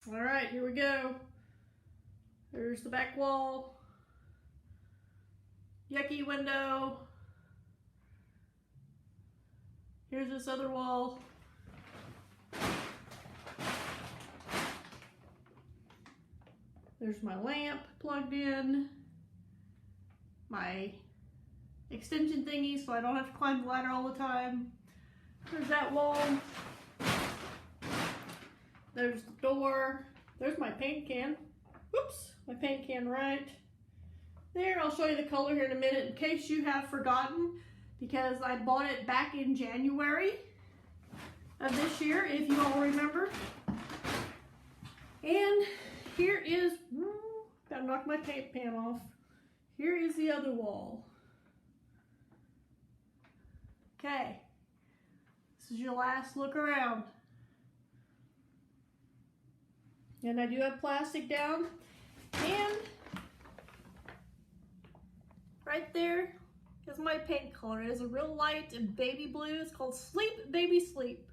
All right, here we go. There's the back wall. Yucky window. Here's this other wall. There's my lamp plugged in. My extension thingy so I don't have to climb the ladder all the time. There's that wall. There's the door. There's my paint can. Whoops, my paint can right there. I'll show you the color here in a minute in case you have forgotten, because I bought it back in January of this year, if you all remember. And here is, gotta knock my paint pan off. Here is the other wall. Okay, this is your last look around. And I do have plastic down, and right there is my paint color. It is a real light and baby blue. It's called Sleep Baby Sleep.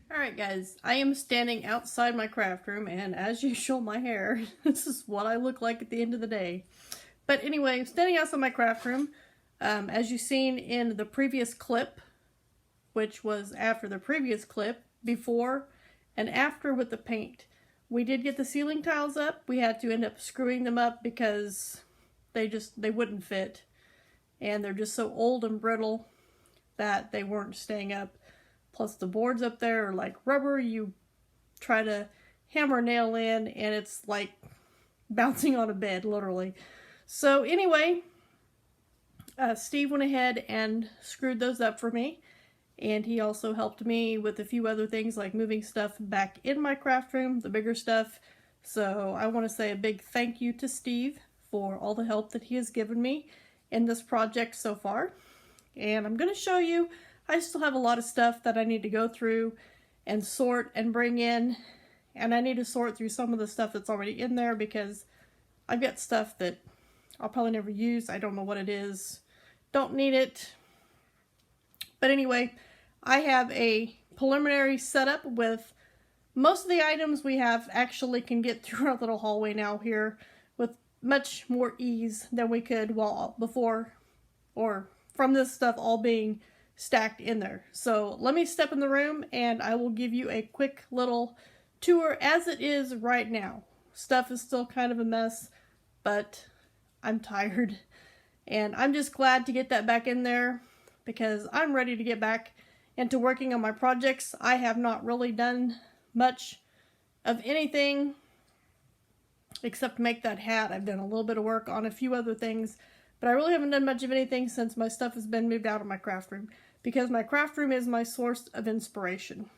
Alright guys, I am standing outside my craft room, and as usual my hair, this is what I look like at the end of the day. But anyway, standing outside my craft room, as you've seen in the previous clip, which was after the previous clip, before and after with the paint. We did get the ceiling tiles up. We had to end up screwing them up because they wouldn't fit. And they're just so old and brittle that they weren't staying up. Plus the boards up there are like rubber. You try to hammer a nail in and it's like bouncing on a bed, literally. So anyway, Steve went ahead and screwed those up for me. And he also helped me with a few other things like moving stuff back in my craft room, the bigger stuff. So I want to say a big thank you to Steve for all the help that he has given me in this project so far. And I'm going to show you, I still have a lot of stuff that I need to go through and sort and bring in. And I need to sort through some of the stuff that's already in there because I've got stuff that I'll probably never use. I don't know what it is. Don't need it. But anyway, I have a preliminary setup with most of the items we have actually can get through our little hallway now here with much more ease than we could before or from this stuff all being stacked in there. So let me step in the room and I will give you a quick little tour as it is right now. Stuff is still kind of a mess, but I'm tired and I'm just glad to get that back in there because I'm ready to get back into working on my projects. I have not really done much of anything except make that hat. I've done a little bit of work on a few other things, but I really haven't done much of anything since my stuff has been moved out of my craft room because my craft room is my source of inspiration.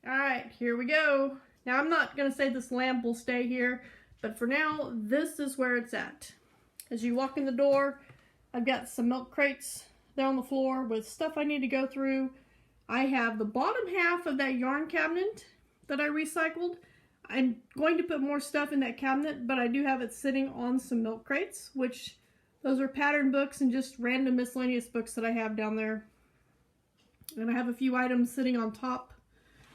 Alright, here we go. Now I'm not going to say this lamp will stay here, but for now, this is where it's at. As you walk in the door, I've got some milk crates there on the floor with stuff I need to go through. I have the bottom half of that yarn cabinet that I recycled. I'm going to put more stuff in that cabinet, but I do have it sitting on some milk crates, which those are pattern books and just random miscellaneous books that I have down there. And I have a few items sitting on top,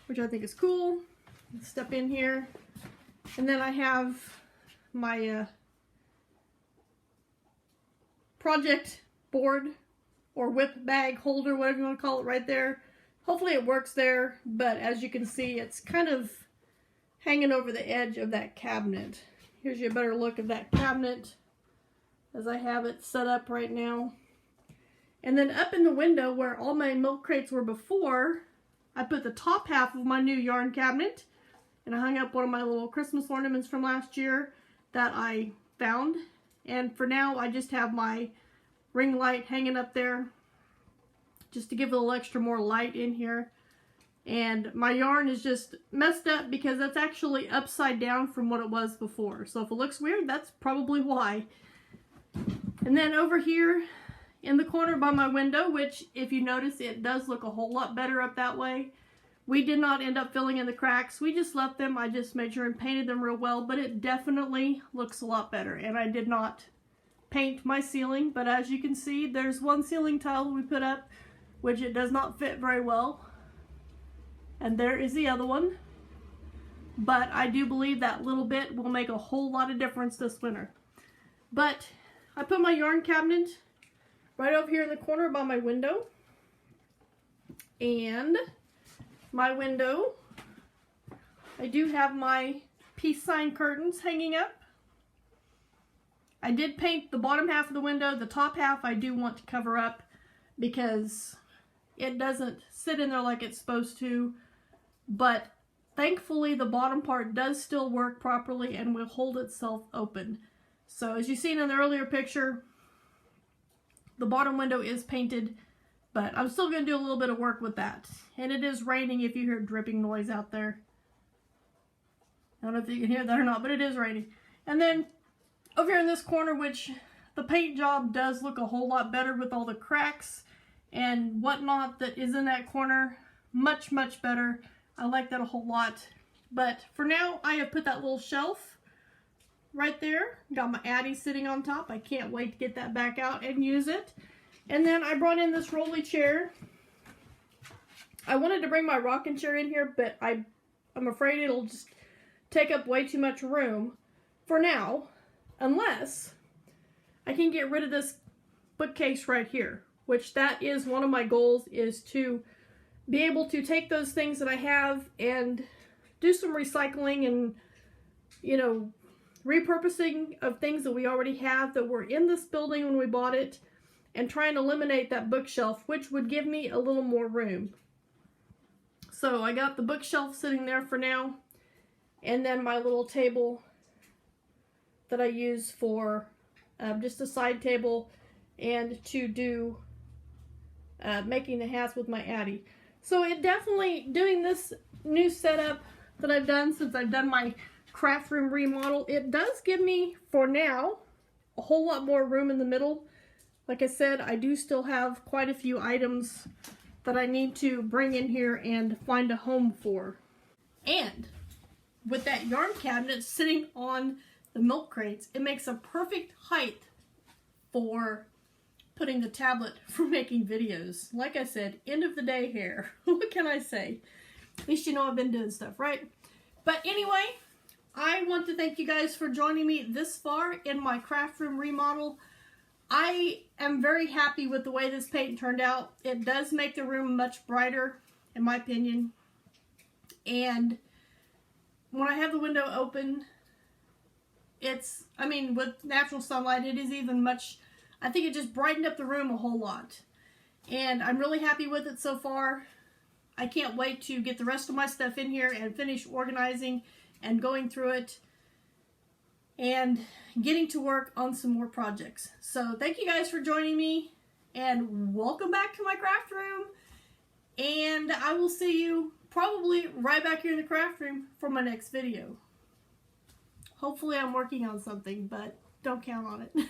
which I think is cool. Let's step in here. And then I have my project board or whip bag holder, whatever you want to call it, right there. Hopefully it works there, but as you can see, it's kind of hanging over the edge of that cabinet. Here's your better look of that cabinet as I have it set up right now. And then up in the window where all my milk crates were before, I put the top half of my new yarn cabinet, and I hung up one of my little Christmas ornaments from last year that I found. And for now, I just have my ring light hanging up there just to give a little extra more light in here. And my yarn is just messed up because that's actually upside down from what it was before. So if it looks weird, that's probably why. And then over here in the corner by my window, which if you notice, it does look a whole lot better up that way. We did not end up filling in the cracks. We just left them. I just made sure and painted them real well, but it definitely looks a lot better. And I did not paint my ceiling, but as you can see, there's one ceiling tile we put up, which it does not fit very well. And there is the other one. But I do believe that little bit will make a whole lot of difference this winter. But I put my yarn cabinet right over here in the corner by my window. And my window, I do have my peace sign curtains hanging up. I did paint the bottom half of the window. The top half I do want to cover up because it doesn't sit in there like it's supposed to. But thankfully the bottom part does still work properly and will hold itself open. So as you've seen in the earlier picture, the bottom window is painted, but I'm still going to do a little bit of work with that. And it is raining if you hear dripping noise out there. I don't know if you can hear that or not, but it is raining. And then over here in this corner, which the paint job does look a whole lot better with all the cracks and whatnot that is in that corner. Much, much better. I like that a whole lot. But for now, I have put that little shelf right there. Got my Addy sitting on top. I can't wait to get that back out and use it. And then I brought in this rolly chair. I wanted to bring my rocking chair in here, but I'm afraid it'll just take up way too much room for now, unless I can get rid of this bookcase right here, which that is one of my goals, is to be able to take those things that I have and do some recycling and, you know, repurposing of things that we already have that were in this building when we bought it, and try and eliminate that bookshelf, which would give me a little more room. So I got the bookshelf sitting there for now, and then my little table that I use for just a side table and to do making the hats with my Addy. So it definitely, doing this new setup that I've done since I've done my craft room remodel, it does give me, for now, a whole lot more room in the middle. Like I said, I do still have quite a few items that I need to bring in here and find a home for. And with that yarn cabinet sitting on the milk crates, it makes a perfect height for putting the tablet for making videos. Like I said, end of the day hair. What can I say? At least you know I've been doing stuff, right? But anyway, I want to thank you guys for joining me this far in my craft room remodel. I am very happy with the way this paint turned out. It does make the room much brighter, in my opinion. And when I have the window open, it's, I mean, with natural sunlight, it is even much, I think it just brightened up the room a whole lot. And I'm really happy with it so far. I can't wait to get the rest of my stuff in here and finish organizing and going through it and getting to work on some more projects. So thank you guys for joining me, and welcome back to my craft room. And I will see you probably right back here in the craft room for my next video. Hopefully I'm working on something, but don't count on it.